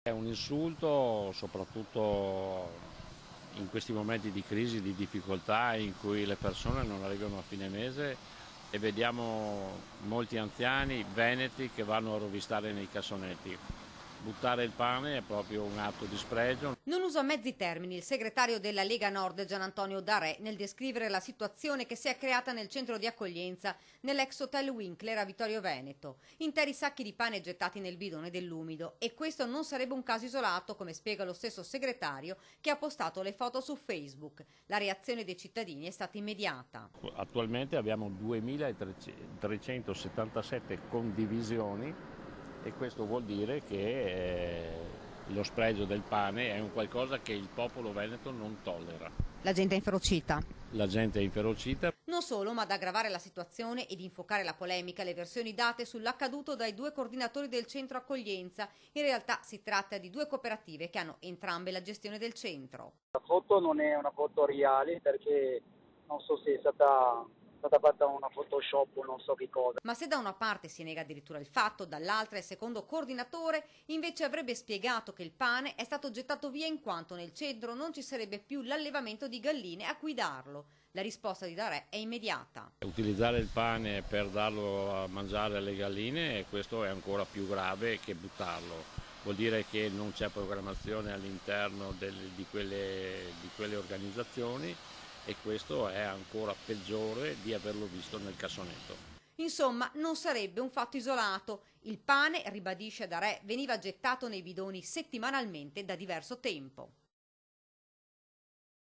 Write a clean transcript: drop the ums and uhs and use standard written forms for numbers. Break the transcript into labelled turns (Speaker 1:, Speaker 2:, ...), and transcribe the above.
Speaker 1: È un insulto soprattutto in questi momenti di crisi, di difficoltà in cui le persone non arrivano a fine mese e vediamo molti anziani veneti che vanno a rovistare nei cassonetti. Buttare il pane è proprio un atto di spregio.
Speaker 2: Non usa mezzi termini il segretario della Lega Nord Gian Antonio Darè nel descrivere la situazione che si è creata nel centro di accoglienza nell'ex hotel Winkler a Vittorio Veneto. Interi sacchi di pane gettati nel bidone dell'umido, e questo non sarebbe un caso isolato, come spiega lo stesso segretario che ha postato le foto su Facebook. La reazione dei cittadini è stata immediata.
Speaker 1: Attualmente abbiamo 2377 condivisioni e questo vuol dire che lo spregio del pane è un qualcosa che il popolo veneto non tollera.
Speaker 2: La gente è inferocita.
Speaker 1: La gente è inferocita.
Speaker 2: Non solo, ma ad aggravare la situazione ed infuocare la polemica le versioni date sull'accaduto dai due coordinatori del centro accoglienza. In realtà si tratta di due cooperative che hanno entrambe la gestione del centro.
Speaker 3: La foto non è una foto reale perché non so se è stata fatta una Photoshop o non so che cosa.
Speaker 2: Ma se da una parte si nega addirittura il fatto, dall'altra il secondo coordinatore invece avrebbe spiegato che il pane è stato gettato via in quanto nel centro non ci sarebbe più l'allevamento di galline a cui darlo. La risposta di Darè è immediata.
Speaker 1: Utilizzare il pane per darlo a mangiare alle galline, questo è ancora più grave che buttarlo. Vuol dire che non c'è programmazione all'interno di quelle organizzazioni e questo è ancora peggiore di averlo visto nel cassonetto.
Speaker 2: Insomma, non sarebbe un fatto isolato. Il pane, ribadisce Darè, veniva gettato nei bidoni settimanalmente da diverso tempo.